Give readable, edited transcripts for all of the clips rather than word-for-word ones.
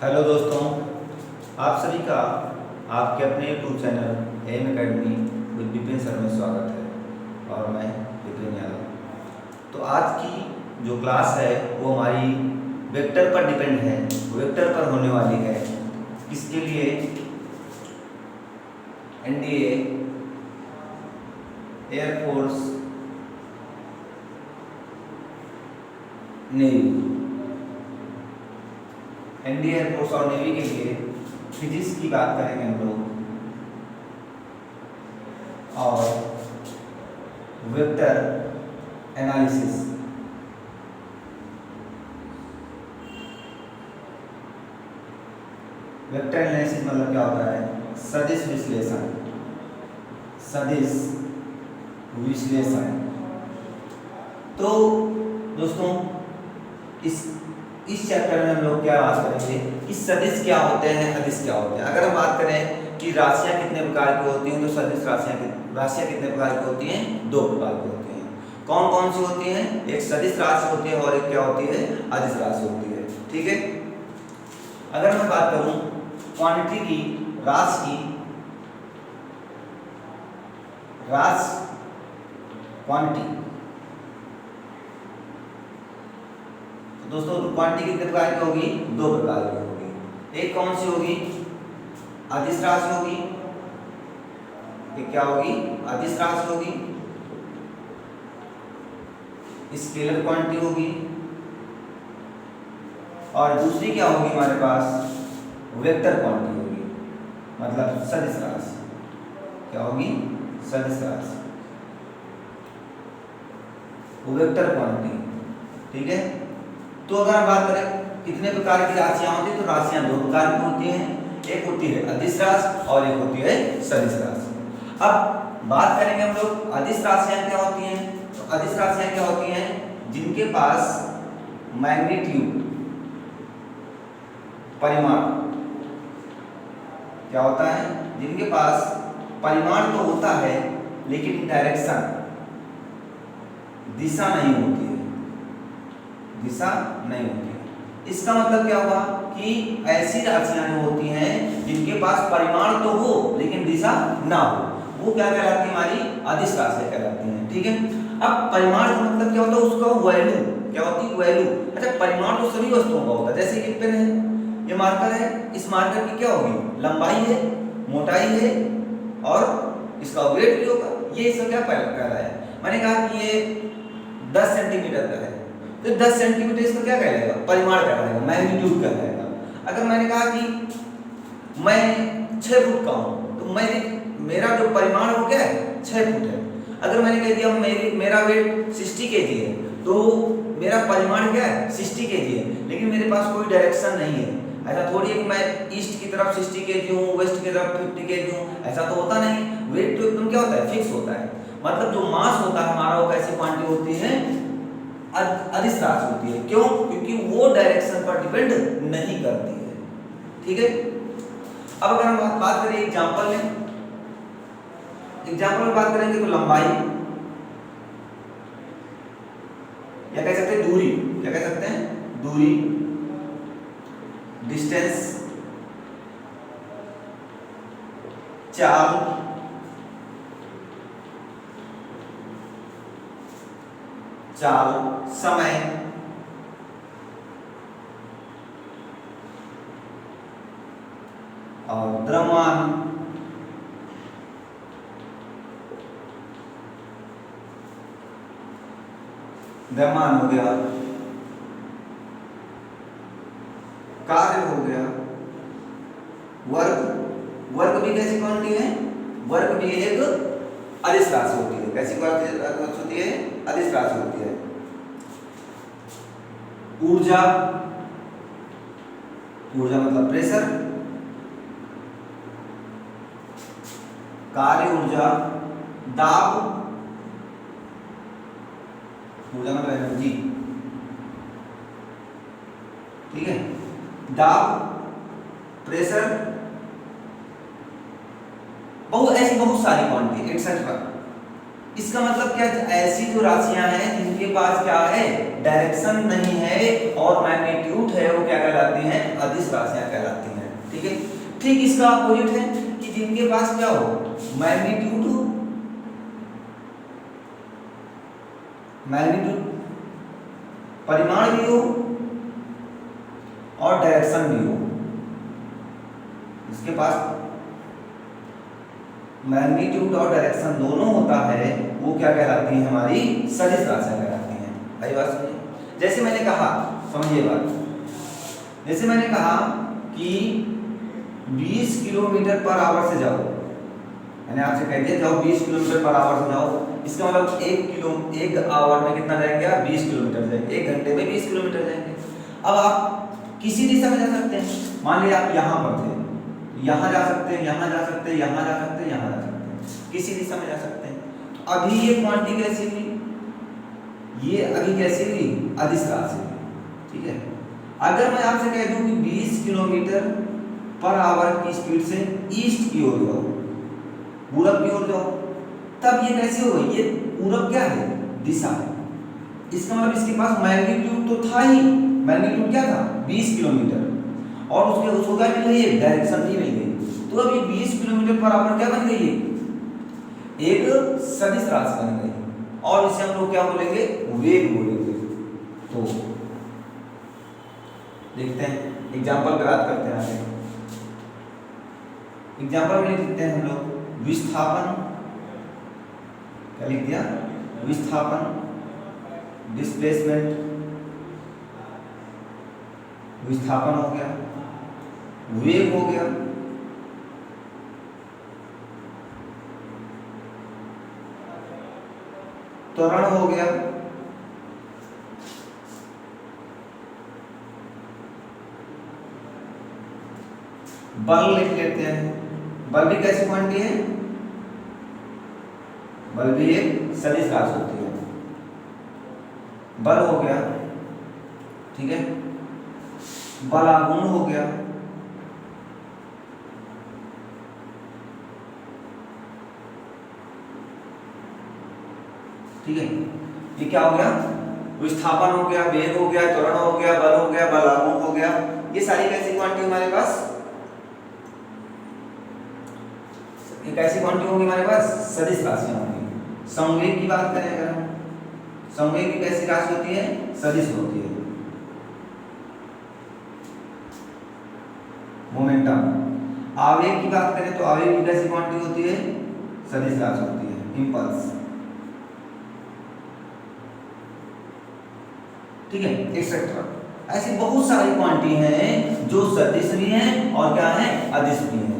Hello दोस्तों, आप सभी का आपके अपने YouTube channel M academy with Vipin sir में स्वागत है और मैं विपिन यादव। तो आज की जो क्लास है वो हमारी वेक्टर पर डिपेंड है, वेक्टर पर होने वाली है। किसके लिए? NDA, air force, navy. NDA, air force और नेवी के लिए फिजिक्स की बात करेंगे हम लोग और वेक्टर एनालिसिस। वेक्टर एनालिसिस मतलब क्या होता है? सदिश विश्लेषण। सदिश विश्लेषण। तो दोस्तों इस चैप्टर में हम लोग क्या बात करेंगे कि सदिश क्या होते हैं, अदिश क्या होते हैं। अगर हम बात करें कि राशियां कितने प्रकार की होती हैं, तो सदिश राशियां कितने प्रकार की होती हैं? दो प्रकार की होती हैं। कौन कौन सी होती हैं? एक सदिश राशि होती है और एक क्या होती है? अदिश राशि होती है। ठीक है। अगर मैं बात करूं क्वांटिटी की, राशि की, क्वांटिटी, दोस्तों क्वांटिटी कितने प्रकार की होगी? दो प्रकार की होगी। एक कौन सी होगी? अदिश राशि होगी। एक क्या होगी? अदिश राशि होगी। स्केलर क्वांटिटी होगी। और दूसरी क्या होगी हमारे पास? वेक्टर क्वांटिटी होगी, मतलब सदिश राशि। क्या होगी? सदिश राशि, वेक्टर क्वांटिटी। ठीक है। तो अगर हम बात करें कितने प्रकार की राशियां होती हैं, तो राशियां दो प्रकार की होती हैं। एक होती है अदिश राशि और एक होती है सदिश राशि। अब बात करेंगे हम लोग अदिश राशियां क्या होती हैं। तो अदिश राशियां क्या होती हैं? जिनके पास मैग्नीट्यूड, परिमाण क्या होता है? जिनके पास परिमाण तो होता है लेकिन डायरेक्शन, दिशा नहीं होती है। दिशा नहीं होती है। इसका मतलब क्या हुआ कि ऐसी राशियां होती हैं जिनके पास परिमाण तो हो लेकिन दिशा ना हो, वो क्या कहलाती है? हमारी अदिश राशियां कहलाती हैं। ठीक है। अब परिमाण का मतलब क्या होता है? उसका वैल्यू क्या होती है? वैल्यू। अच्छा, परिमाण तो सभी वस्तुओं का होता है। जैसे कि पेन है, ये मार्कर है, इस मार्कर की क्या होगी? लंबाई है, मोटाई है और इसका वेट भी होगा। ये सब क्या कहलाता है? मैंने कहा कि ये 10 सेंटीमीटर का है, तो 10 सेंटीमीटर इसका क्या कहलाएगा? परिमाण कहलाएगा, मैग्नीट्यूड कहलाएगा। अगर मैंने कहा कि मैं 6 फुट का हूं, तो मेरा जो परिमाण वो क्या है? 6 फुट है। अगर मैंने कह दिया मेरा वेट 60 केजी है, तो मेरा परिमाण क्या है? 60 केजी है, लेकिन मेरे पास कोई डायरेक्शन नहीं है। ऐसा थोड़ी है कि मैं ईस्ट की तरफ 60 केजी हूँ, वेस्ट की तरफ 50 केजी हूँ, ऐसा तो होता नहीं। वेट तो एकदम क्या होता है? फिक्स होता है। मतलब जो मास होता है हमारा, वो कैसी क्वांटिटी होती है? अदिश राशि होती है। क्यों? क्योंकि वो डायरेक्शन पर डिपेंड नहीं करती है। ठीक है। अब अगर हम बात करें एग्जांपल में, एग्जांपल में बात करेंगे तो लंबाई, या कह सकते हैं दूरी, क्या कह सकते हैं? दूरी, डिस्टेंस, चाल, समय, और द्रव्यमान, द्रव्यमान हो गया, कार्य हो गया, वर्ग भी कैसी क्वांटिटी है? वर्ग भी एक अदिश राशि होती है। कैसी क्वांटिटी होती है? अदिश राशि होती है। ऊर्जा, ऊर्जा मतलब प्रेशर, कार्य ऊर्जा, दाब, ऊर्जा मतलब एनर्जी। ठीक है। दाब, प्रेशर, ऐसी बहुत सारी क्वांटिटी एक्सेट्रा। इसका मतलब क्या? ऐसी जो राशियां हैं जिनके पास क्या है? डायरेक्शन नहीं है और मैग्नीट्यूड है, वो क्या कहलाती हैं? अदिश अदिश राशियां कहलाती हैं। ठीक है, ठीक इसका अपोजिट है कि जिनके पास क्या हो, मैग्नीट्यूड हो, मैग्नीट्यूड परिमाण भी हो और डायरेक्शन भी हो, इसके पास मैग्नीट्यूड और डायरेक्शन दोनों होता है, वो क्या कहलाती है, हमारी सदिश राशियां कहलाती हैं। भाई बात सुनिए, जैसे मैंने कहा, समझिए बात, जैसे मैंने कहा कि 20 किलोमीटर पर आवर से जाओ, मैंने आपसे कह दिया जाओ 20 किलोमीटर पर आवर से जाओ, इसका मतलब 1 आवर में कितना जाएंगे आप, 20 किलोमीटर जाएंगे, 1 घंटे में 20 किलोमीटर जाएंगे। अब आप किसी दिशा में जा सकते हैं, मान लिया आप यहाँ पर थे, यहाँ जा सकते हैं, यहाँ जा सकते हैं, यहाँ जा सकते हैं, यहाँ जा सकते हैं, किसी दिशा में जा सकते हैं। अभी ये क्वांटिटी कैसी हुई, ये अभी कैसी हुई, अदिश राशि हुई। ठीक है, अगर मैं आपसे कह दूं कि 20 किलोमीटर पर आवर की स्पीड से ईस्ट की ओर जाओ, पूरब की ओर जाओ, तब ये कैसे हो गई, ये पूरब क्या है, दिशा है। इसका मतलब इसके पास मैग्नीट्यूड तो था ही, मैग्नीट्यूड क्या था, 20 किलोमीटर, और उसको क्या मिल गई है, डायरेक्शन भी मिल गई। तो अब ये 20 किलोमीटर पर आवर क्या बन गई है, एक सदिश राशि बन गई, और इसे हम लोग क्या बोलेंगे, वेग बोलेंगे। तो देखते हैं एग्जांपल पे बात करते हैं आगे। एग्जांपल में लिखते हैं हम लोग विस्थापन, क्या लिख दिया, विस्थापन, डिस्प्लेसमेंट, विस्थापन हो गया, वेग हो गया, त्वरण हो गया, बल लिख लेते हैं। बल भी कैसी क्वांटिटी है, बल भी एक सदिश राशि होती है। बल हो गया, ठीक है, बलागुण हो गया, ठीक है, ये क्या हो गया, विस्थापन हो गया, वेग हो गया, त्वरण हो गया, बल हो गया, बलागुण हो गया। ये सारी कैसी क्वांटिटी हमारे पास, ये कैसी क्वांटिटी होंगी हमारे पास, सदिश राशियां होंगी। संवेग की बात करें अगर हम, संवेग की कैसी राशि होती है, सदिश होती है। मोमेंटम, आवेग की बात करें तो आवेग की कैसी क्वांटिटी होती है, सदिश राशि होती है। इंपल्स, ठीक है, एक्सेट्रा। ऐसी बहुत सारी क्वांटिटी हैं जो सदिश भी हैं और क्या है, अदिश भी हैं।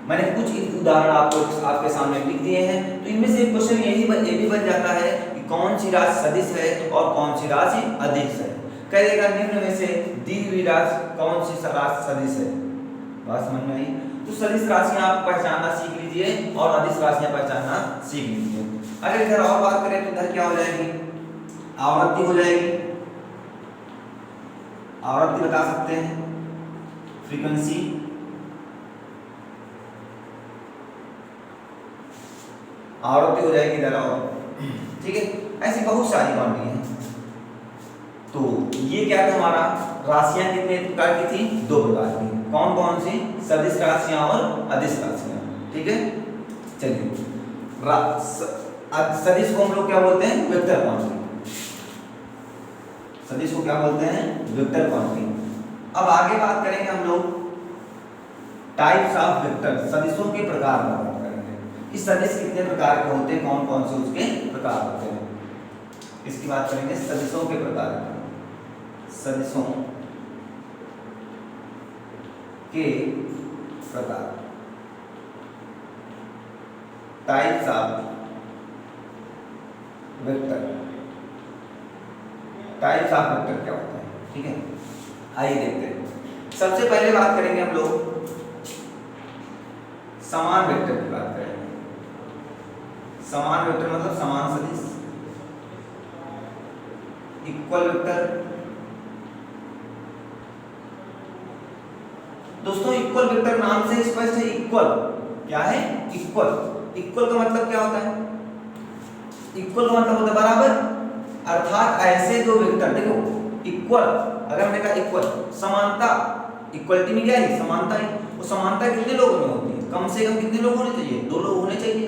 मैंने कुछ उदाहरण आपको आपके सामने लिख दिए हैं। तो इनमें से एक क्वेश्चन ये भी बन जाता है कि कौन सी राशि सदिश है और कौन सी राशि अदिश है। कह देगा निम्न में से दी हुई राशि कौन सी राशि सदिश है। बात समझ में आई? तो सदिश राशियां आप पहचानना सीख लीजिए और अदिश राशियां पहचानना सीख लीजिए। अगर इधर और बात करें तो इधर क्या हो जाएगी, आवृत्ति हो जाएगी। आवृत्ति बता सकते हैं, फ्रीक्वेंसी, आवृत्ति हो जाएगी इधर और, ठीक है। ऐसी बहुत सारी क्वांटिटी हैं। तो ये क्या था हमारा, राशियां कितने प्रकार की थी, 2 प्रकार की। कौन कौन सी, सदिश राशियां और अदिश राशियां, ठीक है। चलिए, सदिश को हम लोग क्या बोलते हैं, वेक्टर क्वांटिटी। सदिश को क्या बोलते हैं, वेक्टर क्वांटिटी। अब आगे बात करेंगे हम लोग टाइप्स ऑफ वेक्टर, सदिशों के प्रकार की बात करेंगे। इस सदिश कितने प्रकार के होते हैं, कौन कौन से उसके प्रकार होते हैं, इसकी बात करेंगे। सदिशों के प्रकार, सदिशों के प्रकार, types of vector. Types of vector क्या होते हैं, ठीक है। आइए देखते हैं। सबसे पहले बात करेंगे हम लोग समान वेक्टर की बात करेंगे। समान वेक्टर मतलब समान सदिश, इक्वल वेक्टर। दोस्तों इक्वल वेक्टर नाम से स्पष्ट है, इक्वल क्या है, इक्वल। इक्वल का मतलब क्या होता है, इक्वल का मतलब होता है बराबर। अर्थात ऐसे दो वेक्टर, देखो इक्वल, अगर हमने कहा इक्वल समानता, इक्वलिटी में क्या है, समानता है। वो समानता कितने लोगों में होती है, कम से कम कितने लोग होने चाहिए, 2 लोग होने चाहिए।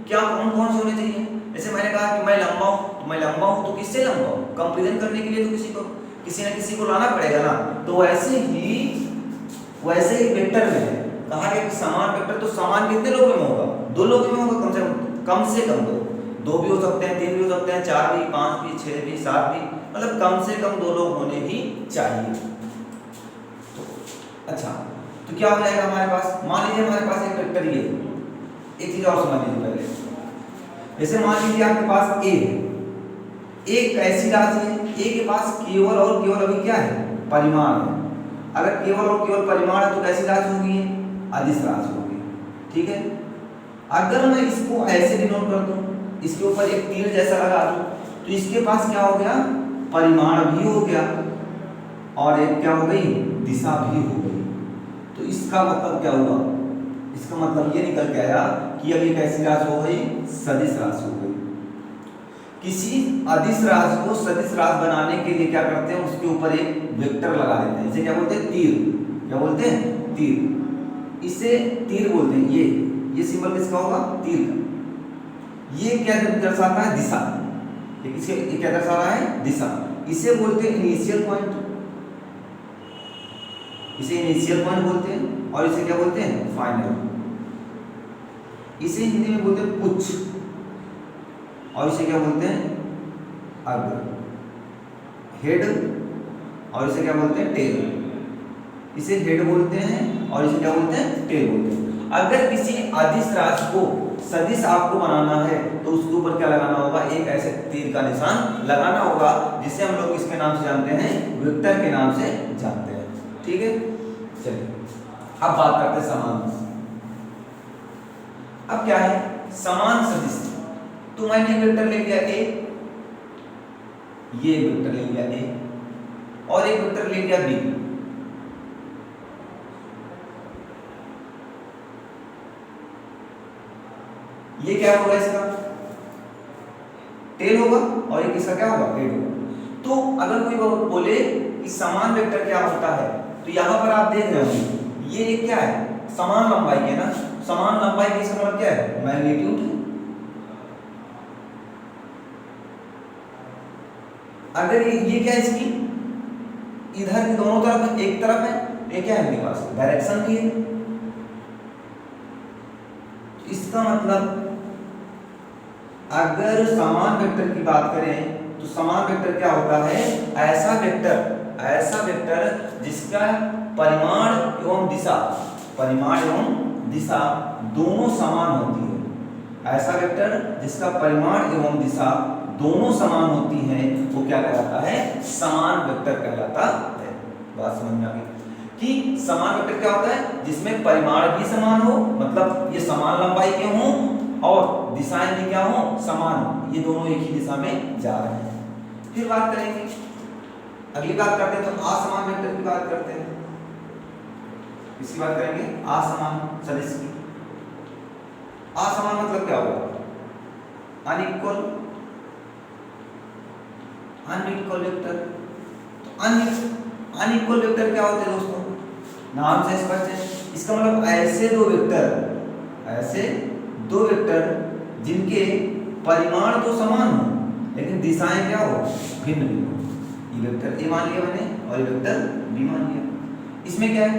क्या कौन कौन से होने चाहिए, जैसे मैंने कहा कि मैं लंबा हूँ, तो मैं लंबा हूँ तो किससे लंबा हूँ, कंपेरिजन करने के लिए तो किसी ना किसी को लाना पड़ेगा ना। तो वैसे ही वेक्टर में है, कहा गया कि समान वेक्टर तो समान कितने लोगों में होगा, 2 लोगों में होगा, कम से कम 2 भी हो सकते हैं, 3 भी हो सकते हैं, 4 भी, 5 भी, 6 भी, 7 भी, मतलब कम से कम 2 लोग होने ही चाहिए। तो अच्छा, तो क्या हो जाएगा हमारे पास, मान लीजिए हमारे पास एक वेक्टर ये, एक चीज और समझ लीजिए पहले, जैसे मान लीजिए आपके पास ए है, एक ऐसी राशि है, ए के पास केवल और केवल अभी क्या है, परिमाण है। अगर केवल और केवल परिमाण है तो कैसी राशि होगी, अदिश राशि होगी, ठीक है। अगर मैं इसको ऐसे डिनोट कर दूं, इसके ऊपर एक तीर जैसा लगा दूं, तो इसके पास क्या हो गया, परिमाण भी हो गया और एक क्या हो गई, दिशा भी हो गई। तो इसका मतलब क्या हुआ, इसका मतलब ये निकल के आया कि अब ये कैसी राशि हो गई, सदिश राशि हो गई। किसी अदिश राशि को सदिश राशि बनाने के लिए क्या करते हैं, उसके ऊपर एक वेक्टर लगा देते हैं, इसे क्या बोलते हैं, तीर। क्या बोलते हैं, तीर। इसे तीर बोलते हैं। ये सिंबल किसका होगा, तीर का। ये क्या दर्शाता है, दिशा। ये क्या दर्शा रहा है, दिशा। इसे बोलते हैं इनिशियल पॉइंट, इसे इनिशियल पॉइंट बोलते हैं, और इसे क्या बोलते हैं, फाइनल। इसे हिंदी में बोलते हैं पुच्छ, और इसे क्या बोलते हैं, अग्र, हेड, और इसे क्या बोलते हैं, टेल। इसे हेड बोलते हैं और इसे क्या बोलते हैं, टेल बोलते हैं। अगर किसी अदिश राशि को सदिश आपको बनाना है तो उसके ऊपर क्या लगाना होगा, एक ऐसे तीर का निशान लगाना होगा, जिसे हम लोग किसके नाम से जानते हैं, वेक्टर के नाम से जानते हैं, ठीक है। चलिए अब बात करते हैं समान। अब क्या है, समान सदिश। तो मैंने एक वेक्टर ले लिया ए, ये एक वेक्टर ले लिया ए, और एक वेक्टर ले लिया बी। ये क्या होगा, इसका टेल होगा, और एक इसका क्या होगा, हेड होगा। तो अगर कोई बोले कि समान वेक्टर क्या होता है, तो यहां पर आप देख रहे होंगे ये क्या है, समान लंबाई है ना। समान लंबाई का इसका मतलब क्या है, मैग्नीट्यूड है। अगर ये क्या है, इसकी इधर की दोनों तरफ एक तरफ है, ये क्या है, मेरे पास डायरेक्शन भी है। इसका मतलब अगर समान वेक्टर की बात करें तो समान वेक्टर क्या होता है, ऐसा वेक्टर जिसका परिमाण एवं दिशा दोनों समान होती है। ऐसा वेक्टर जिसका परिमाण एवं दिशा दोनों समान होती हैं, वो क्या कहलाता है, समान वेक्टर कहलाता है। बात समझ में आ गई कि समान वेक्टर क्या होता है, जिसमें परिमाण भी समान हो, मतलब ये समान लंबाई के हों, और दिशाएं भी क्या हो, समान हो, ये दोनों एक ही दिशा में जा रहे हैं। फिर बात करेंगे, अगली बात करते हैं तो असमान वेक्टर की बात करते हैं। इसकी बात करेंगे, असमान सदिश की। असमान मतलब क्या होगा, अनइक्वल वेक्टर। तो अनइक्वल वेक्टर क्या होते हैं दोस्तों, नाम से स्पष्ट है। इसका मतलब ऐसे दो वेक्टर जिनके परिमाण तो समान हो लेकिन दिशाएं क्या हो, भिन्न भिन्न हो। ये वेक्टर ए मान लिया मैंने और ये वेक्टर बी मान लिया। इसमें क्या है,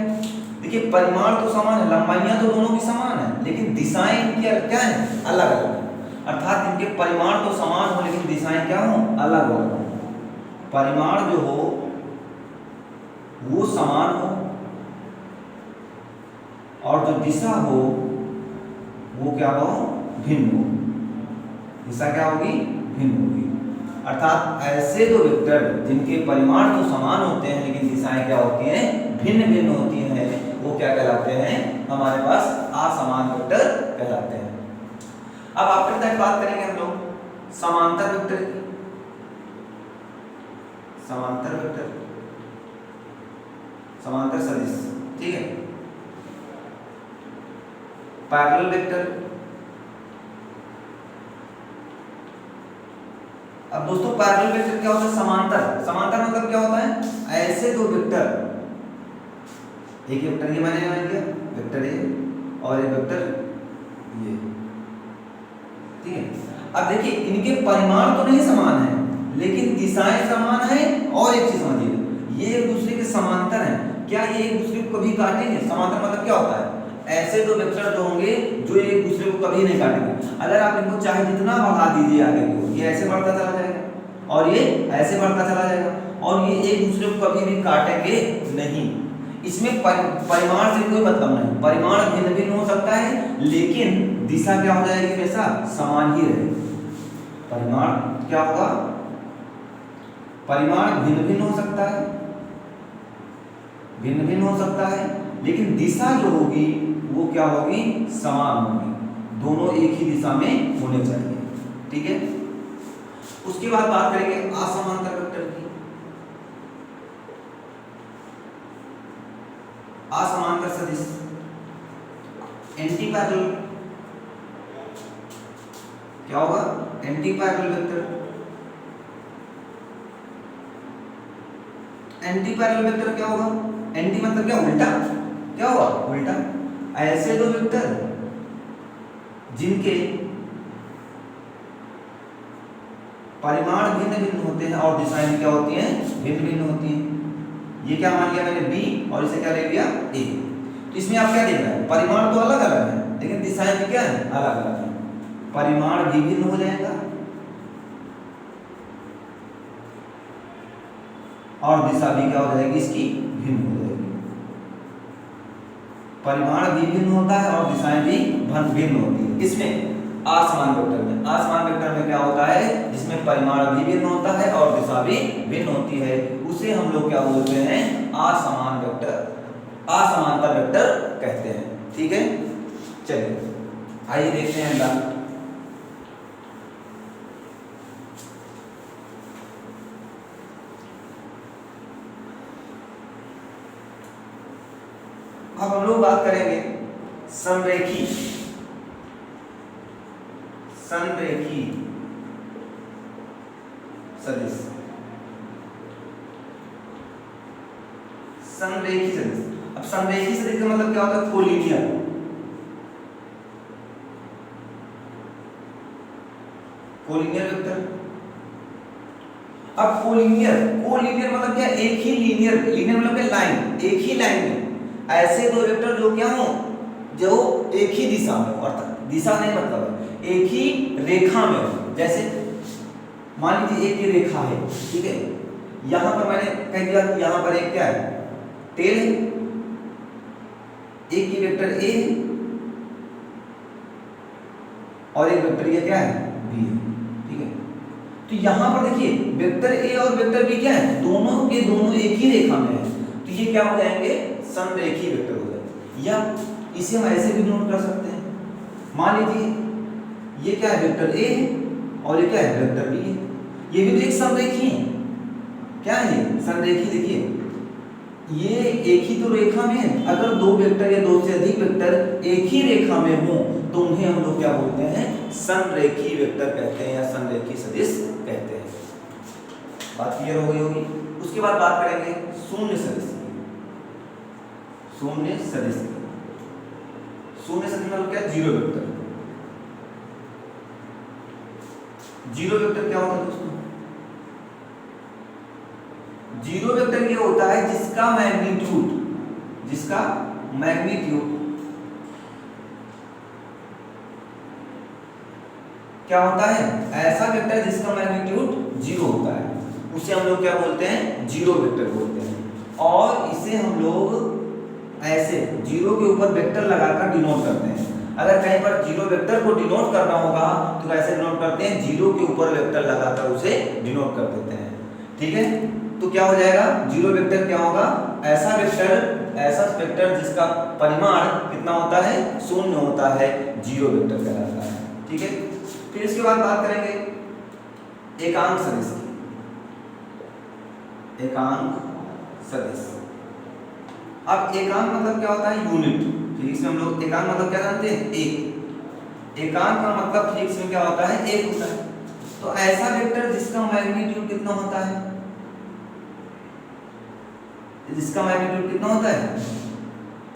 देखिए परिमाण तो समान है, लंबाइयां तो दोनों की समान है, लेकिन दिशाएं इनकी क्या है, अलग अलग है। अर्थात इनके परिमाण तो समान हो लेकिन दिशाएं क्या हो, अलग अलग हो। परिमाण जो हो वो समान हो और जो दिशा हो वो क्या हो, भिन्न हो। दिशा क्या होगी, भिन्न होगी। अर्थात ऐसे दो वेक्टर जिनके परिमाण तो समान होते हैं लेकिन दिशाएं क्या होती हैं, भिन्न भिन्न होती हैं, वो क्या कहलाते हैं, हमारे पास असमान वेक्टर कहलाते हैं। अब आफ्टर दैट बात करेंगे हम लोग समांतर वेक्टर की। समांतर सदिश, ठीक है। Parallel vector. अब दोस्तों पैरेलल वेक्टर क्या होता है, समांतर मतलब क्या होता है, ऐसे दो वेक्टर एक वेक्टर ये मैंने मान लिया वेक्टर ए और एक वेक्टर ये, ठीक है। अब देखिए इनके परिमाण तो नहीं समान है लेकिन दिशाएं समान है। और एक चीज समझिए, ये एक दूसरे के समांतर हैं। क्या ये एक दूसरे को कभी काटेंगे? समांतर मतलब क्या होता है? ऐसे दो वेक्टर तो होंगे जो एक दूसरे को कभी नहीं काटेंगे। अगर आप इनको चाहे जितना बढ़ा दीजिए आगे को, ये ऐसे बढ़ता चला जाएगा और ये ऐसे बढ़ता चला जाएगा और ये एक दूसरे को कभी भी काटेंगे नहीं। इसमें परिमाण से कोई मतलब नहीं, परिमाण भिन्न भिन्न हो सकता है लेकिन दिशा क्या हो जाएगी? हमेशा समान ही रहेगी। परिमाण क्या होगा? परिमाण भिन्न भिन्न हो सकता है, भिन्न भिन्न हो सकता है लेकिन दिशा जो होगी वो क्या होगी? समान होगी। दोनों एक ही दिशा में होने चाहिए, ठीक है। उसके बाद बात करेंगे असमांतर वेक्टर की। असमांतर सदिश एंटी पैरेलल क्या होगा? Anti parallel vector. Anti parallel vector क्या होगा? एंटी मतलब क्या? उल्टा। क्या होगा? उल्टा। ऐसे दो वेक्टर जिनके परिमाण भिन्न भिन्न होते हैं और दिशाएं क्या होती हैं? भिन्न भिन्न होती हैं। ये क्या मान लिया मैंने? बी और इसे क्या ले लिया? ए। तो इसमें आप क्या देख रहे हैं? परिमाण तो अलग अलग है लेकिन दिशाएं भी क्या है? अलग अलग है। परिमाण भी भिन्न हो जाएगा और दिशा भी क्या हो जाएगी? इसकी भिन्न हो जाएगी। परिमाण भी भिन्न होता है और दिशाएं भी भिन्न होती है। इसमें असमान वेक्टर में, असमान वेक्टर में क्या होता है? जिसमें परिमाण भी भिन्न होता है और दिशा भी भिन्न होती है, उसे हम लोग क्या बोलते हैं? असमान वेक्टर, असमांतर वेक्टर कहते हैं, ठीक है। चलिए आइए देखते हैं अगला। अब हम लोग बात करेंगे संरेखी, संरेखी सदिश। संरेखी सदिश, अब संरेखी सदिश का मतलब क्या होता है? कोलिनियर। Collinear vector. अब कोलिनियर, कोलिनियर मतलब क्या? एक ही लीनियर, लीनियर मतलब क्या? लाइन, एक ही लाइन में ऐसे दो वेक्टर जो क्या हो? जो एक ही दिशा में हो, अर्थात दिशा नहीं मतलब एक ही रेखा में हो। जैसे मान लीजिए एक ये रेखा है, ठीक है। यहां पर मैंने कह दिया कि यहां पर एक क्या है? टेल है, एक ही वेक्टर ए है और एक वेक्टर ये क्या है? बी है, ठीक है। तो यहां पर देखिए वेक्टर ए और वेक्टर बी क्या है? दोनों के दोनों एक ही रेखा में है, तो ये क्या हो जाएंगे? संरेखी वेक्टर हो जाएंगे। या इसे हम ऐसे भी नोट कर सकते हैं, मान लीजिए ये क्या है? वेक्टर ए है और ये क्या है? वेक्टर बी है। ये भी तो एक संरेखी है। क्या है ये? संरेखी। देखिए ये एक ही तो रेखा में है। अगर दो वेक्टर या दो से अधिक वेक्टर एक ही रेखा में हो तो उन्हें हम लोग क्या बोलते हैं? संरेखी वेक्टर कहते हैं या संरेखी सदिश कहते हैं। बात क्लियर हो गई होगी। उसके बाद बात करेंगे शून्य सदिश। शून्य सदिश, शून्य सदिश मतलब क्या? Zero vector. जीरो वेक्टर क्या होता है दोस्तों? जीरो वेक्टर ये होता है जिसका मैग्नीट्यूड, जिसका मैग्नीट्यूड क्या होता है? ऐसा वेक्टर जिसका मैग्नीट्यूड जीरो होता है, उसे हम लोग क्या बोलते हैं? जीरो वेक्टर बोलते हैं। और इसे हम लोग ऐसे जीरो के ऊपर वेक्टर लगाकर डिनोट करते हैं। अगर कहीं पर जीरो वेक्टर को डिनोट करना होगा तो कैसे डिनोट करते हैं? जीरो के ऊपर वेक्टर लगाकर उसे डिनोट कर देते हैं, ठीक है। तो क्या हो जाएगा? जीरो वेक्टर क्या होगा? ऐसा वेक्टर जिसका परिमाण कितना होता है? शून्य होता है, जीरो वेक्टर कहलाता है, ठीक है। फिर इसके बाद बात करेंगे एकांक सदिश की। एकांक सदिश, अब एकांक मतलब क्या होता है? यूनिट। फिजिक्स में हम लोग एकांक मतलब क्या जानते हैं? एक। एकांक का मतलब फिजिक्स में क्या होता है? एक होता है। तो ऐसा वेक्टर जिसका मैग्नीट्यूड कितना होता है? जिसका मैग्नीट्यूड कितना होता है?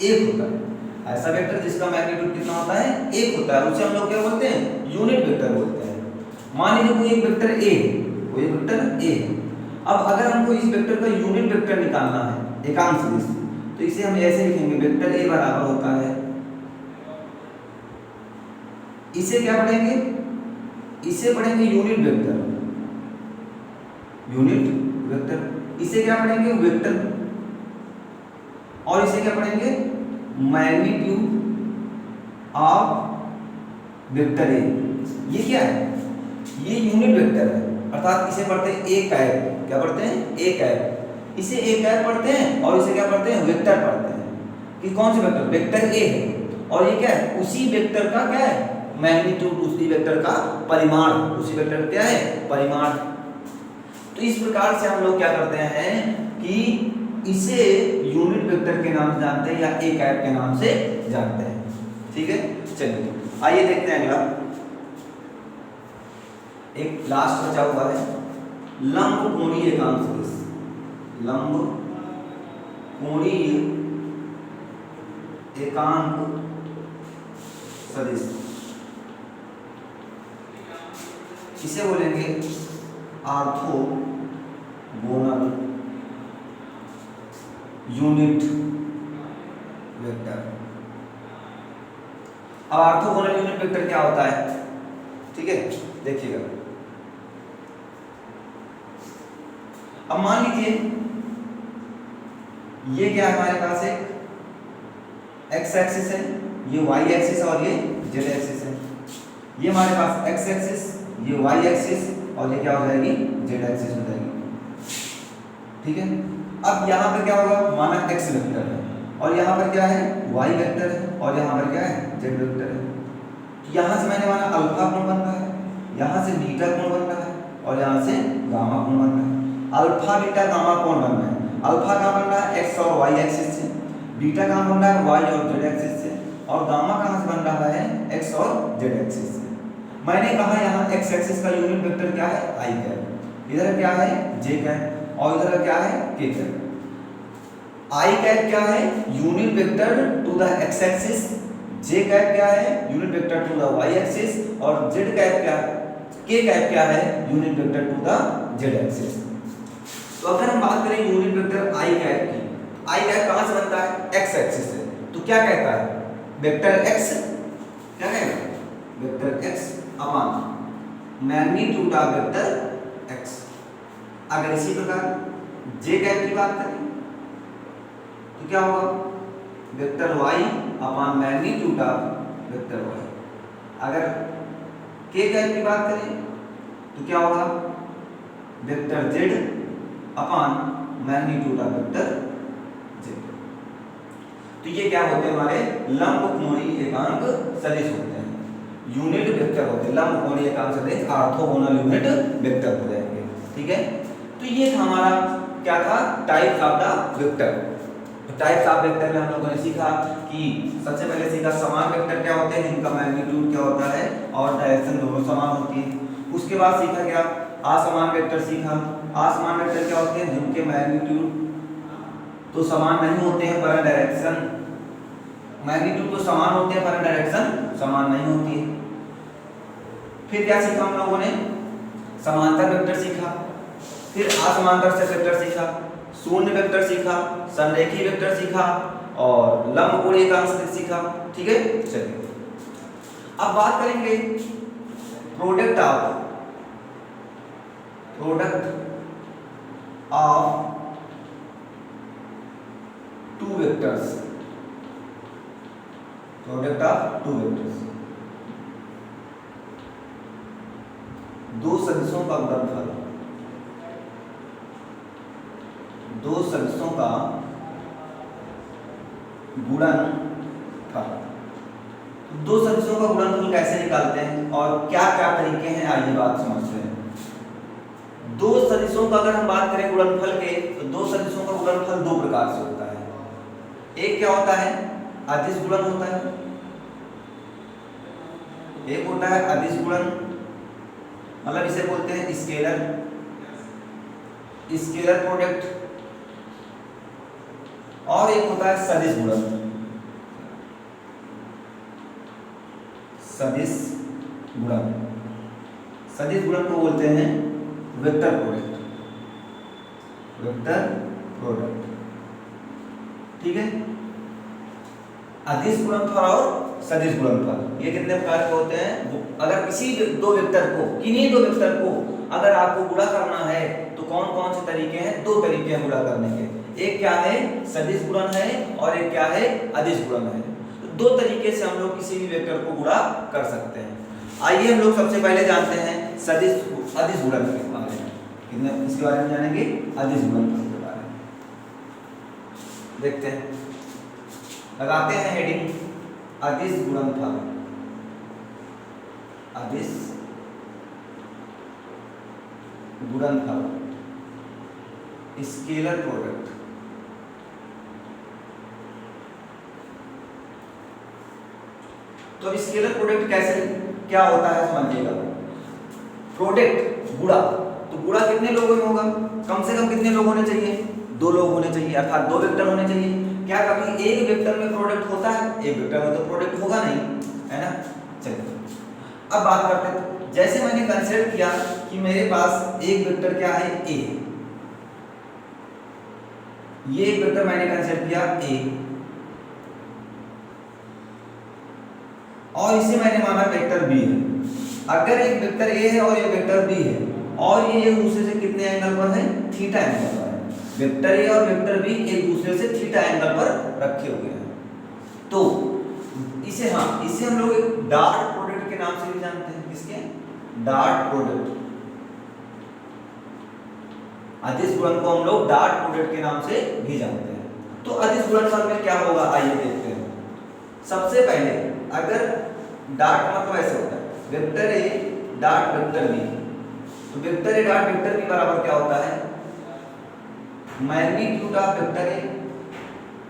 एक होता है। ऐसा वेक्टर जिसका मैग्नीट्यूड कितना होता है, एक होता है, उसे हम लोग क्या बोलते हैं, यूनिट वेक्टर बोलते हैं। मान लीजिए कोई एक वेक्टर ए है, कोई एक वेक्टर ए है। अब अगर हमको इस वेक्टर का यूनिट वेक्टर निकालना है एकांक सदिश, तो इसे हम ऐसे लिखेंगे, वेक्टर ए बराबर होता है, इसे क्या पढ़ेंगे, इसे पढ़ेंगे यूनिट वेक्टर, यूनिट वेक्टर। इसे क्या पढ़ेंगे, वेक्टर, और इसे क्या पढ़ेंगे, मैग्नीट्यूड ऑफ वेक्टर ए। ये क्या है, ये यूनिट वेक्टर है, अर्थात इसे पढ़ते हैं ए कैप। क्या पढ़ते हैं, ए कैप। इसे ए कैप पढ़ते हैं और इसे क्या पढ़ते हैं, वेक्टर पढ़ते हैं। कि कौन से वेक्टर, वेक्टर ए है, और ये क्या है, उसी वेक्टर का क्या है, मैग्नीट्यूड, उसी वेक्टर का परिमाण, उसी वेक्टर क्या है, परिमाण। तो इस प्रकार से हम लोग क्या करते हैं कि इसे यूनिट वेक्टर के नाम से जानते हैं या ए कैप के नाम से जानते हैं। ठीक है, चलिए आइए देखते हैं अगला, एक लास्ट बचा हुआ है, लंब कोणीय एकांक सदिश। लंब कोणीय एकांक सदिश, इसे बोलेंगे ऑर्थोगोनल यूनिट वेक्टर। अब ऑर्थोगोनल यूनिट वेक्टर क्या होता है, ठीक है, देखिएगा। अब मान लीजिए ये क्या है, हमारे पास एक एक्स एक्सिस है, ये वाई एक्सिस और ये जेड एक्सिस है। ये हमारे पास एक्स एक्सिस, ये वाई एक्सिस और ये क्या हो जाएगी, जेड एक्सिस हो जाएगी। ठीक है, अब यहाँ पर क्या होगा, माना एक्स वेक्टर है और यहाँ पर क्या है, वाई वेक्टर है और यहाँ पर क्या है, जेड वेक्टर है। तो यहाँ से मैंने माना अल्फा कोण बन रहा है, यहाँ से बीटा कोण बन रहा है और यहाँ से गामा कोण बन रहा है। अल्फा बीटा गामा कोण बन रहा है, अल्फा कहाँ बन रहा है, एक्स और वाई एक्सिस से, बीटा कहाँ बन रहा है, वाई और जेड एक्सिस से, और गामा कहाँ से बन रहा है, एक्स और जेड एक्सिस से। मैंने कहा यहाँ एक्स एक्सिस का यूनिट वेक्टर क्या है, आई कैप, इधर क्या है, जे कैप, और इधर क्या है, के कैप। आई कैप क्या है, unit vector to the X axis, J cap क्या है, unit vector to the Y axis, और जेड कैप क्या है, के कैप क्या है, unit vector to the Z axis. तो अगर हम बात करें यूनिट वेक्टर आई कैप की, आई कैप कहां से बनता है, एक्स एक्सिस से, तो क्या कहता है, वेक्टर एक्स, क्या कहेगा, vector x upon magnitude of vector x. अगर इसी प्रकार जे कैप की बात करें तो क्या होगा, vector Y upon magnitude of vector Y. अगर के कैप की बात करें तो क्या होगा, vector Z upon magnitude of vector Z. तो ये क्या होते हैं, हमारे लंब कोणीय एकांक सदिश होते हैं, यूनिट वेक्टर होते हैं। लंब कोणीय एकांक सदिश ऑर्थोगोनल यूनिट वेक्टर हो जाएंगे। ठीक है, तो ये था हमारा क्या था, types of the vector. Types of vector में हम लोगों ने सीखा कि सबसे पहले सीखा समान वेक्टर क्या होते हैं, जिनका मैग्नीट्यूड क्या होता है और डायरेक्शन दोनों समान होती है। उसके बाद सीखा क्या, असमान वेक्टर सीखा। असमान वेक्टर क्या होते हैं, जिनके मैग्नीट्यूड तो समान नहीं होते हैं पर डायरेक्शन, मैग्नीट्यूड तो समान होते हैं पर डायरेक्शन समान नहीं होती है। फिर क्या सीखा हम लोगों ने, समांतर वेक्टर सीखा, फिर असमांतर से वेक्टर सीखा, शून्य वेक्टर सीखा, संरेखीय वेक्टर सीखा और लंब कोणीय एकांक सदिश सीखा। ठीक है, चलिए अब बात करेंगे product of two vectors. Product of two vectors, दो सदिशों का गुणनफल, दो सदिशों का गुणनफल। दो सदिशों का गुणनफल कैसे निकालते हैं और क्या क्या तरीके हैं, आइए बात समझते हैं। दो सदिशों का अगर हम बात करें गुणनफल के, तो दो सदिशों का गुणनफल दो प्रकार से होता है। एक क्या होता है, अदिश गुणन होता है, एक होता है अदिश गुणन, मतलब इसे बोलते हैं स्केलर प्रोडक्ट, और एक होता है सदिश गुणन। सदिश गुणन। सदिश गुणन को बोलते हैं वेक्टर प्रोडक्ट, वेक्टर प्रोडक्ट, ठीक है। अदिश गुणनफल और सदिश गुणनफल ये कितने प्रकार के होते हैं? अगर किसी दो वेक्टर को, किन्हीं दो वेक्टर को अगर आपको गुणा करना है तो कौन कौन से तरीके हैं? दो तरीके हैं गुणा करने के। एक क्या है? सदिश गुणन है, और एक क्या है? अदिश गुणन है। तो दो तरीके से हम लोग किसी भी वेक्टर को गुणा कर सकते हैं। आइए हम लोग सबसे पहले जानते हैं अदिश गुणन के बारे में। कितने इसके बारे में जानेंगे? अदिश गुणनफल के बारे में देखते हैं। लगाते हैं हेडिंग अदिश गुणनफल। अदिश गुणनफल स्केलर प्रोडक्ट। तो अब स्केलर प्रोडक्ट कैसे क्या होता है समझिएगा। प्रोडक्ट गुणा, तो गुणा कितने लोगों में होगा? कम से कम कितने लोग होने चाहिए? दो लोग होने चाहिए, अर्थात दो वेक्टर होने चाहिए। क्या कभी एक वेक्टर में प्रोडक्ट होता है? एक वेक्टर में तो प्रोडक्ट होगा नहीं, है ना। चलिए अब बात करते हैं। जैसे मैंने कंसीडर किया कि मेरे पास एक वेक्टर क्या है? ए। ये एक वेक्टर मैंने कंसीडर किया ए, और इसे मैंने माना वेक्टर बी है। अगर एक वेक्टर ए है और एक वेक्टर बी है, और ये एक दूसरे से कितने एंगल पर है? थीटा एंगल पर है। वेक्टर ए और वेक्टर बी एक दूसरे से थीटा एंगल पर रखे हुए हैं। तो इसे हम लोग एक डॉट प्रोडक्ट के नाम से भी जानते हैं। किसके? Dot product. अदिश गुणन को हम लोग डॉट प्रोडक्ट के नाम से भी जानते हैं। तो अदिश गुणनफल में क्या होगा आइए देखते हैं। सबसे पहले अगर डॉट मतलब ऐसे होता है, vector A dot vector B, तो vector A dot vector B बराबर क्या होता है? Magnitude of vector A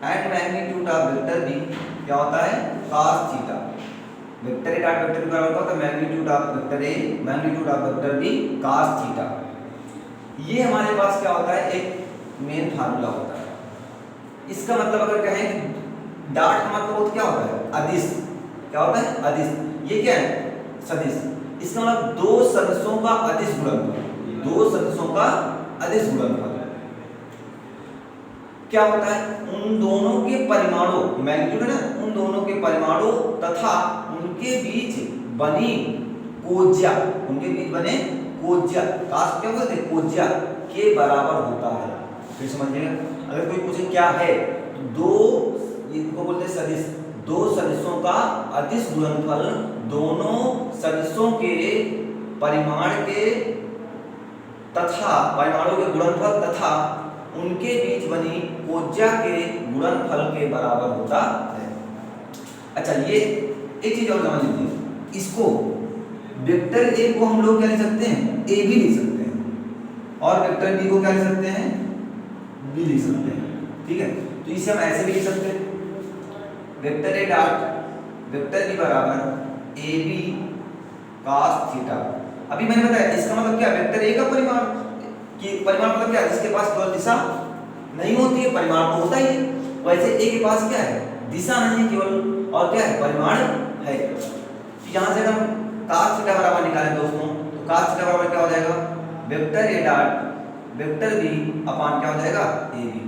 and magnitude of vector B क्या होता है? cos theta. Vector A dot vector B बराबर क्या होता है? Magnitude of vector A magnitude of vector B cos theta. ये हमारे पास क्या होता है? एक मेन फार्मूला होता है। इसका मतलब अगर कहें डॉट का मतलब क्या होता है? अदिश। क्या होता है? अदिश। ये क्या है? सदिश। इसका मतलब दो सदिशों का अदिश गुणनफल। दो सदिशों का अदिश गुणनफल क्या होता है? उन दोनों के परिमाणों, मैग्नीट्यूड है ना, उन दोनों के परिमाणों तथा उनके बीच बनी कोज्या, उनके बीच बने कोज्या, कास्ट क्या बोलते हैं? कोज्या के बराबर होता है। फिर समझिएगा, अगर कोई पूछे क्या है, तो दो, इनको बोलते हैं सदिश, दो सदिशों का अदिश गुणनफल दोनों सदिशों के परिमाण के तथा परिमाणों के गुणनफल तथा उनके बीच बनी कोज्या के गुणनफल के बराबर होता है। अच्छा, ये एक चीज और समझ लीजिए। इसको वेक्टर ए को हम लोग क्या लिख सकते हैं? ए भी लिख सकते हैं, और वेक्टर बी को क्या लिख सकते हैं? बी लिख सकते हैं, ठीक है। तो इसे हम ऐसे भी लिख सकते हैं, vector A dot vector B बराबर ए बी cos थीटा। अभी मैंने बताया इसका मतलब क्या? वेक्टर ए का परिमाण, कि परिमाण मतलब क्या? जिसके पास केवल दिशा नहीं होती है, परिमाण तो होता ही है। वैसे ए के पास क्या है? दिशा नहीं है केवल, और क्या है? परिमाण है। तो यहाँ से हम cos थीटा बराबर निकालें दोस्तों, तो cos थीटा बराबर क्या हो जाएगा? Vector A dot vector B upon क्या हो जाएगा? A B.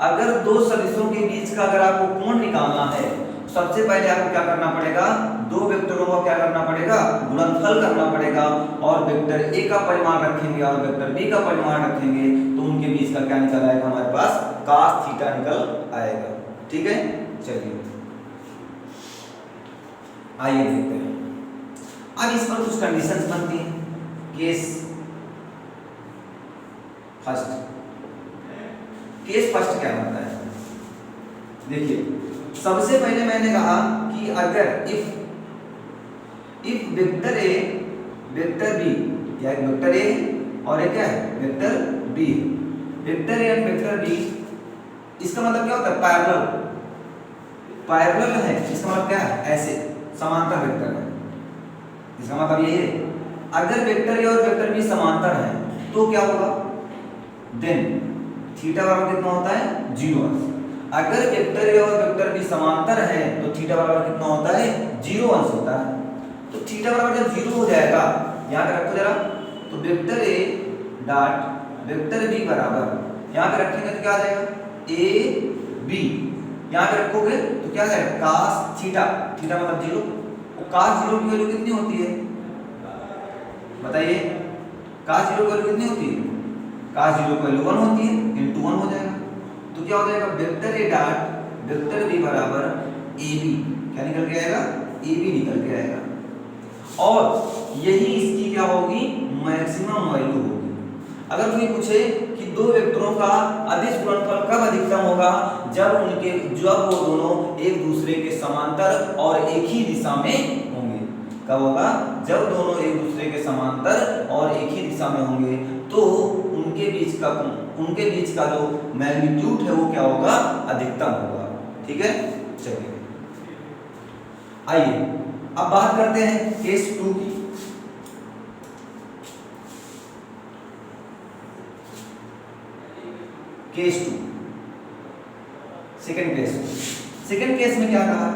अगर दो सदिशों के बीच का अगर आपको कोण निकालना है, सबसे पहले आपको क्या करना पड़ेगा? दो वेक्टरों का क्या करना पड़ेगा? गुणनफल करना पड़ेगा, और वेक्टर ए का परिमाण रखेंगे और वेक्टर बी का परिमाण रखेंगे, तो उनके बीच का क्या निकल आएगा? हमारे पास cos थीटा निकल आएगा, ठीक है। चलिए आइए देखते हैं। अब इस पर कुछ कंडीशंस बनती हैं। केस फर्स्ट, केस फर्स्ट क्या होता है? देखिए, सबसे पहले मैंने कहा कि अगर if vector A vector B, या एक वेक्टर ए और एक क्या है? Vector B. Vector A and vector B, इसका मतलब क्या होता है? पैरेलल, पैरेलल है। इसका मतलब क्या है? ऐसे समांतर वेक्टर है। इसका मतलब ये है, अगर वेक्टर ए और वेक्टर बी समांतर हैं तो क्या होगा? देन थीटा बराबर कितना होता है? 0। अगर वेक्टर ए और वेक्टर बी समांतर है तो थीटा बराबर कितना होता है 0 अंश होता है। तो थीटा बराबर जब 0 हो जाएगा, यहाँ पे रखो जरा, तो vector A dot vector B बराबर यहाँ पे रखेंगे तो क्या आ जाएगा ए बी, यहाँ पे रखोगे तो क्या आ जाएगा cos थीटा, थीटा मतलब 0। वो cos 0 की वैल्यू कितनी होती है बताइए, cos 0 की वैल्यू कितनी होती है, cos 0 की वैल्यू 1 होती है, इंटू 1 हो जाएगा। तो क्या हो जाएगा vector A dot vector B बराबर ए बी, क्या निकल के आएगा ए बी निकल के आएगा। और यही इसकी क्या होगी मैक्सिमम वैल्यू होगी। अगर कोई पूछे कि दो वेक्टरों का अदिश गुणनफल कब अधिकतम होगा, जब वो दोनों एक दूसरे के समांतर और एक ही दिशा में होंगे। कब होगा, जब दोनों एक दूसरे के समांतर और एक ही दिशा में होंगे, तो उनके बीच का जो मैग्नीट्यूड है वो क्या होगा अधिकतम होगा। ठीक है, चलिए आइए अब बात करते हैं केस 2 की। केस 2 सेकंड केस में क्या कहा,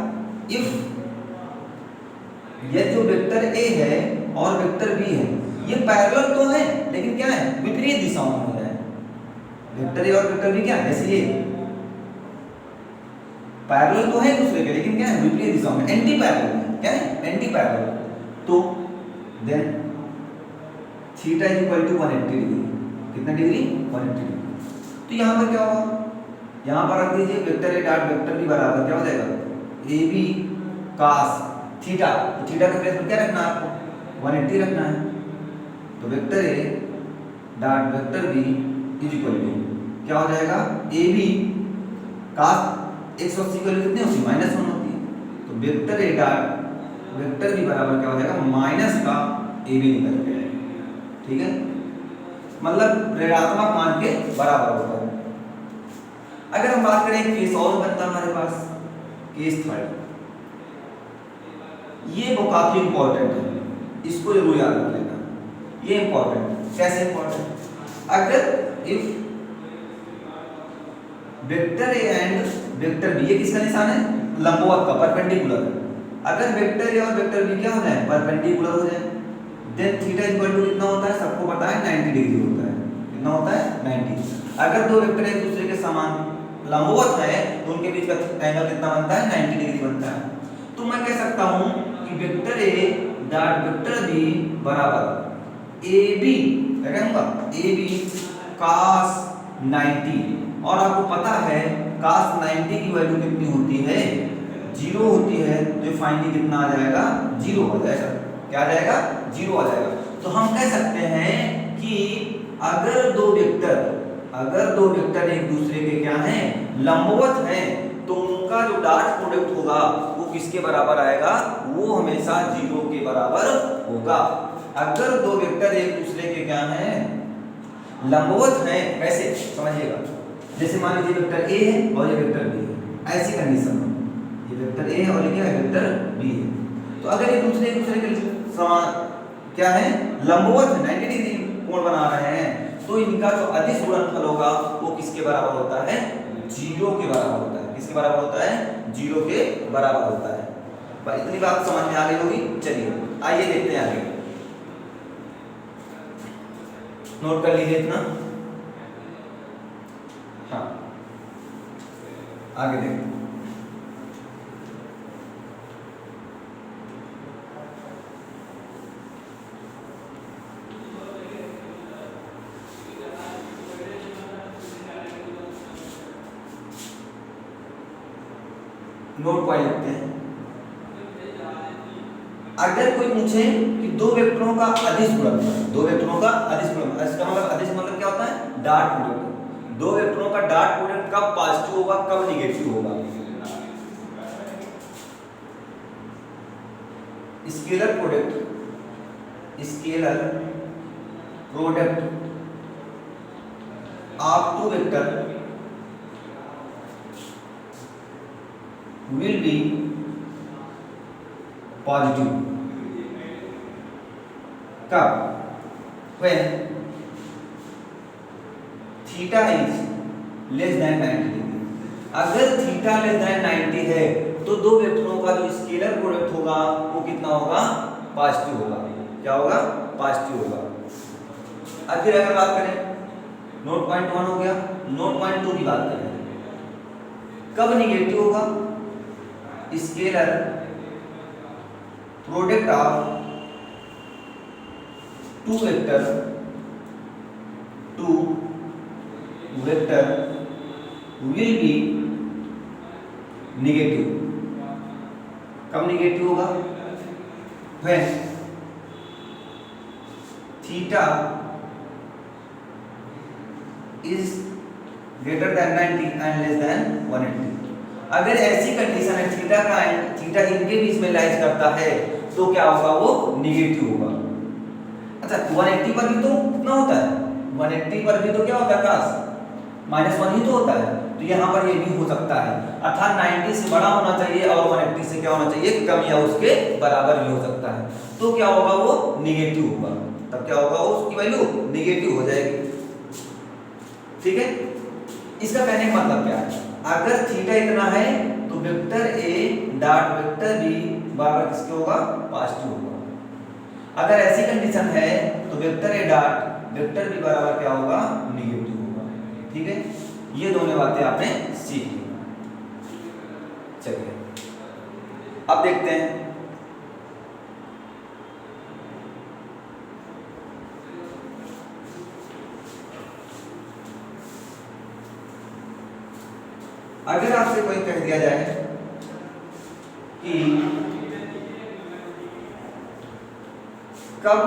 इफ ये जो वेक्टर ए है और वेक्टर बी है ये पैरेलल तो है लेकिन क्या है विपरीत दिशाओं में हो रहा है। वेक्टर ए और वेक्टर बी क्या है, जैसे ये पैरेलल तो है एक दूसरे के लेकिन क्या है विपरीत दिशाओं में, एंटी पैरेलल है। क्या है एंटी पैरेलल। तो then theta is equal to 180 degree, कितना डिग्री 180 डिग्री। तो यहाँ पर क्या होगा, यहाँ पर रख दीजिए vector A dot vector B बराबर क्या हो जाएगा ए बी cos थीटा। तो थीटा के प्लेस पर क्या रखना है आपको 180 रखना है। तो vector A dot vector B is equal to क्या हो जाएगा ए बी cos 180 की वैल्यू कितनी होती है -1 होती है। तो vector A dot vector B बराबर क्या हो जाएगा माइनस का ए बी निकल के आएगा। ठीक है, मतलब ऋणात्मक मान के बराबर होता है। अगर हम बात करें केस और बनता है हमारे पास केस 3, ये वो काफी इंपॉर्टेंट है, इसको जरूर याद रख लेना। ये इंपॉर्टेंट कैसे इंपॉर्टेंट, अगर if vector A and vector B, ये किसका निशान है लंबवत का, परपेंडिकुलर। अगर वेक्टर ए और वेक्टर बी क्या हो जाए परपेंडिकुलर हो जाए, देन थीटा इक्वल टू कितना होता है सबको पता है 90 डिग्री होता है। कितना होता है 90। अगर दो वेक्टर एक दूसरे के समान लंबवत है तो उनके बीच का एंगल कितना बनता है 90 डिग्री बनता है। तो मैं कह सकता हूं कि vector A dot vector B बराबर ए बी, क्या कहूंगा ए बी cos 90। और आपको पता है cos 90 की वैल्यू कितनी होती है 0 होती है। तो फाइनली कितना आ जाएगा 0 हो जाएगा। क्या आ जाएगा 0 आ जाएगा। तो हम कह सकते हैं कि अगर दो वेक्टर एक दूसरे के क्या हैं लंबवत हैं तो उनका जो डॉट प्रोडक्ट होगा वो किसके बराबर आएगा, वो हमेशा 0 के बराबर होगा। अगर दो वेक्टर एक दूसरे के क्या हैं लंबवत हैं, कैसे समझिएगा, जैसे मान लीजिए वेक्टर ए है और ये वेक्टर बी है, ऐसी कंडीशन में ये वेक्टर ए है और ये क्या है वेक्टर बी है। तो अगर एक दूसरे के समान क्या है लंबवत है 90 डिग्री कोण बना रहे हैं, तो इनका जो अदिश गुणनफल होगा वो किसके बराबर होता है 0 के बराबर होता है। किसके बराबर होता है 0 के बराबर होता है। भाई इतनी बात समझ में आ गई होगी। चलिए आइए देखते हैं आगे, नोट कर लीजिए इतना। हाँ आगे देखते हैं। नोट पॉइंट लिखते हैं। अगर कोई पूछे कि दो वेक्टरों का अदिश गुणनफल, दो वेक्टरों का अदिश गुणनफल, इसका मतलब अदिश मतलब क्या होता है डॉट प्रोडक्ट। दो वेक्टरों का डॉट प्रोडक्ट कब पॉजिटिव होगा कब नेगेटिव होगा। Scalar product of two vector will be positive कब, when theta is less than 90 degree. अगर थीटा लेस देन 90 है तो दो वेक्टरों का जो स्केलर प्रोडक्ट होगा वो कितना होगा, पॉजिटिव होगा। क्या होगा, पॉजिटिव होगा। अब फिर अगर बात करें नोट पॉइंट 1 हो गया, नोट पॉइंट 2 की बात करें, कब निगेटिव होगा, scalar product of two vector will be negative. कब निगेटिव होगा, when theta is greater than 90 and less than 180। अगर ऐसी कंडीशन है थीटा का एंड थीटा इनके बीच में लाइज करता है तो क्या होगा, वो निगेटिव होगा। अच्छा 180 पर भी तो कितना होता है, 180 पर भी तो क्या होता है क्लास, -1 ही तो होता है। तो यहाँ पर ये भी हो सकता है, अर्थात 90 से बड़ा होना चाहिए और 180 से क्या होना चाहिए, कम या उसके बराबर भी हो सकता है। तो क्या होगा, वो निगेटिव होगा। तब क्या होगा, वो उसकी वैल्यू निगेटिव हो जाएगी। ठीक है, इसका कहने का मतलब क्या है, अगर थीटा इतना है तो vector A dot vector B बराबर किसके होगा, पॉजिटिव होगा। अगर ऐसी कंडीशन है तो vector A dot vector B बराबर क्या होगा, निगेटिव होगा। ठीक है, ये दोनों बातें आपने सीख ली। चलिए अब देखते हैं अगर आपसे कोई कह दिया जाए कि कब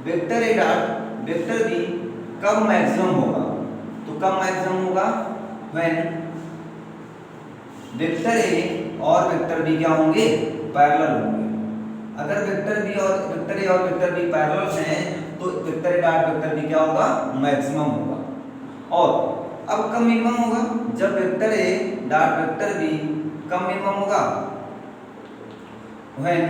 vector A dot vector B कब मैक्सिमम होगा, तो कब मैक्सिमम होगा, व्हेन वेक्टर ए और वेक्टर बी क्या होंगे, पैरेलल होंगे। अगर वेक्टर बी और वेक्टर ए और वेक्टर बी पैरेलल हैं तो vector A dot vector B क्या होगा, मैक्सिमम होगा। और अब कब मिनिमम होगा, जब vector A dot vector B कब मिनिमम होगा, व्हेन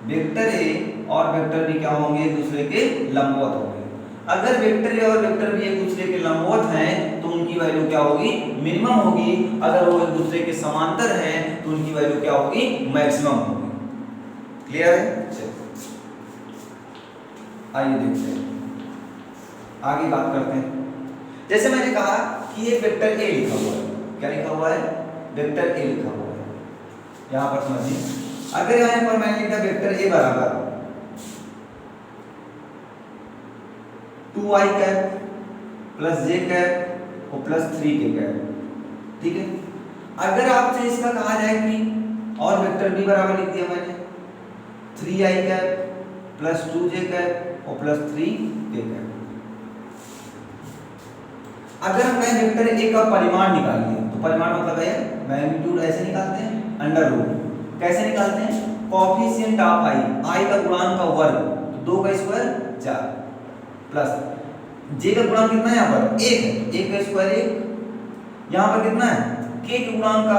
वेक्टर ए और वेक्टर बी क्या होंगे, एक दूसरे के लंबवत होंगे। अगर वेक्टर ए और वेक्टर बी एक दूसरे के लंबवत हैं तो उनकी वैल्यू क्या होगी, मिनिमम होगी। अगर वो एक दूसरे के समांतर हैं तो उनकी वैल्यू क्या होगी, मैक्सिमम होगी। क्लियर है, आइए देखते हैं, आगे बात करते हैं। जैसे मैंने कहा कि एक वेक्टर ए लिखा हुआ है, क्या लिखा हुआ है, वेक्टर ए लिखा हुआ है। यहां पर समझिए, अगर यहां पर मैंने लिखा वेक्टर ए बराबर 2i cap plus j cap और प्लस 3k कैप। ठीक है, अगर आपसे इसका कहा जाए कि और वेक्टर b बराबर लिख दिया मैंने 3i cap plus 2j cap और प्लस 3k कैप। अगर हम कहें वेक्टर ए का परिमाण निकालिए, तो परिमाण मतलब है मैग्नीट्यूड, ऐसे निकालते हैं अंडर रूट। कैसे निकालते हैं, कोएफिशिएंट ऑफ i का गुणांक का वर्ग, तो 2 का स्क्वायर 4 प्लस j का गुणांक कितना है, यहाँ पर 1 है, 1 का स्क्वायर 1, यहाँ पर कितना है, k के गुणांक का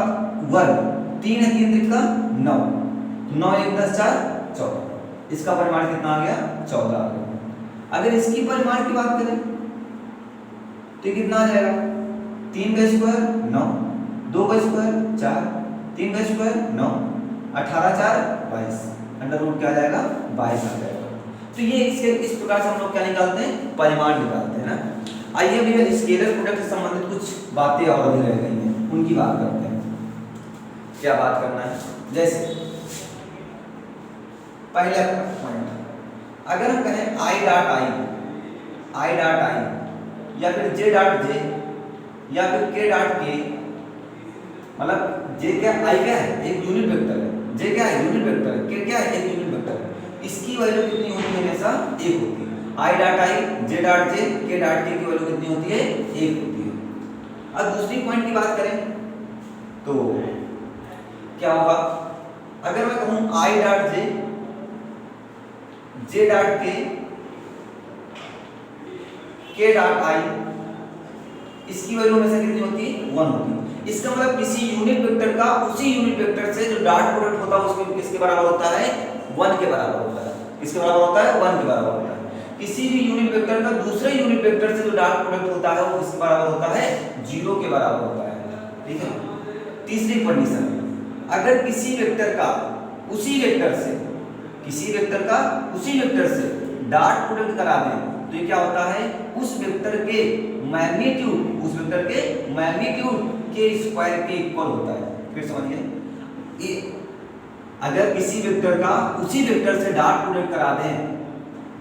वर्ग 3 है, 3 3 का 9, 9 1 10 4 14। इसका परिमाण कितना आ गया, 14 आ गया। अगर इसकी परिमाण की बात करें तो कितना आ जाएगा, 3 का स्क्वायर 9, 2 का स्क्वायर 4, 3 का स्क्वायर 9, 18 4 22, अंडर रूट क्या आ जाएगा, 22 आ जाएगा। तो ये इस प्रकार से हम लोग क्या निकालते हैं, परिमाण निकालते हैं ना। आइए अभी स्केलर प्रोडक्ट से संबंधित कुछ बातें और भी रह गई हैं, उनकी बात करते हैं। क्या बात करना है, जैसे पहला पॉइंट, अगर हम कहें i डॉट i या फिर j डॉट j या फिर k डॉट k, मतलब j क्या, i क्या है, एक यूनिट वेक्टर है, j क्या है, यूनिट वेक्टर है, k क्या है, एक यूनिट वेक्टर है। इसकी वैल्यू कितनी होती है, हमेशा 1 होती है। i dot i, j dot j, k dot k की वैल्यू कितनी होती है, 1 होती है। अब दूसरी पॉइंट की बात करें तो क्या होगा, अगर मैं कहूं i dot j, j dot k, k dot i, इसकी वैल्यू हमेशा कितनी होती है, 1 होती है। इसका मतलब किसी यूनिट वेक्टर का उसी यूनिट वेक्टर से जो डॉट प्रोडक्ट होता है उसके किसके बराबर होता है, 1 के बराबर होता है। किसके बराबर होता है, 1 के बराबर होता है। किसी भी यूनिट वेक्टर का दूसरे यूनिट वेक्टर से जो डॉट प्रोडक्ट होता है वो किसके बराबर होता है, 0 के बराबर होता है। ठीक है। तीसरी कंडीशन, अगर किसी वेक्टर का उसी वेक्टर से डॉट प्रोडक्ट करा दें तो ये क्या होता है, उस वेक्टर के मैग्नीट्यूड के स्क्वायर के इक्वल होता है। फिर समझिए, ये अगर किसी वेक्टर का उसी वेक्टर से डॉट प्रोडक्ट करा दें,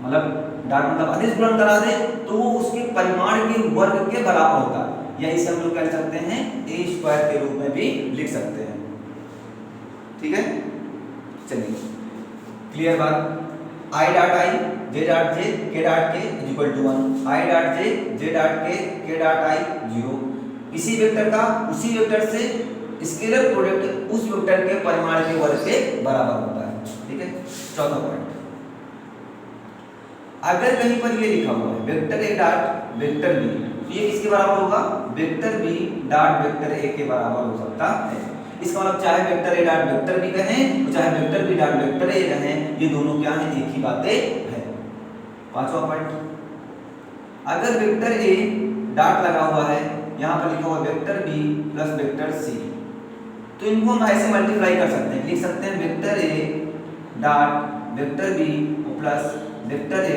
मतलब डॉट मतलब अदिश गुणन करा दें, तो वो उसके परिमाण के वर्ग के बराबर होता है, या इसे हम लोग कह सकते हैं a स्क्वायर के रूप में भी लिख सकते हैं। ठीक है, चलिए क्लियर बात। I dot I J dot J K dot K equal to 1, I dot J J dot K K dot I 0। किसी वेक्टर का उसी वेक्टर से स्केलर प्रोडक्ट उस वेक्टर के परिमाण के वर्ग के बराबर होता है। ठीक है। चौथा पॉइंट, अगर कहीं पर ये लिखा हुआ है vector A dot vector B, तो ये किसके बराबर होगा, vector B dot vector A के बराबर हो सकता है। इसका मतलब चाहे vector A dot vector B कहें और चाहे vector B dot vector A कहें, ये दोनों क्या हैं, एक ही बातें हैं। पांचवा पॉइंट, अगर वेक्टर A डॉट लगा हुआ है, यहाँ पर लिखा हुआ vector B plus vector C, तो इनको हम ऐसे मल्टीप्लाई कर सकते हैं, लिख सकते हैं vector A dot vector B plus vector A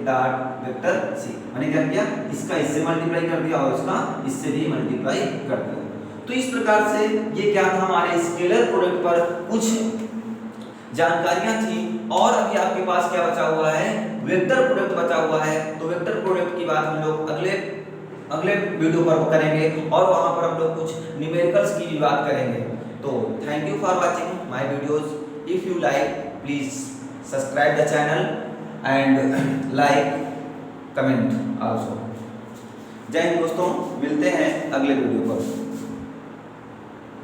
dot vector C। मैंने क्या किया, इसका इससे मल्टीप्लाई कर दिया और इसका इससे भी मल्टीप्लाई कर दिया। तो इस प्रकार से ये क्या था, हमारे स्केलर प्रोडक्ट पर कुछ जानकारियां थी। और अभी आपके पास क्या बचा हुआ है, वेक्टर प्रोडक्ट बचा हुआ है। तो वेक्टर प्रोडक्ट की बात हम लोग अगले वीडियो पर करेंगे और वहां पर हम लोग कुछ न्यूमेरिकल्स की भी बात करेंगे। तो thank you for watching my videos. If you like please subscribe the channel and like comment also. जय हिंद दोस्तों, मिलते हैं अगले वीडियो पर।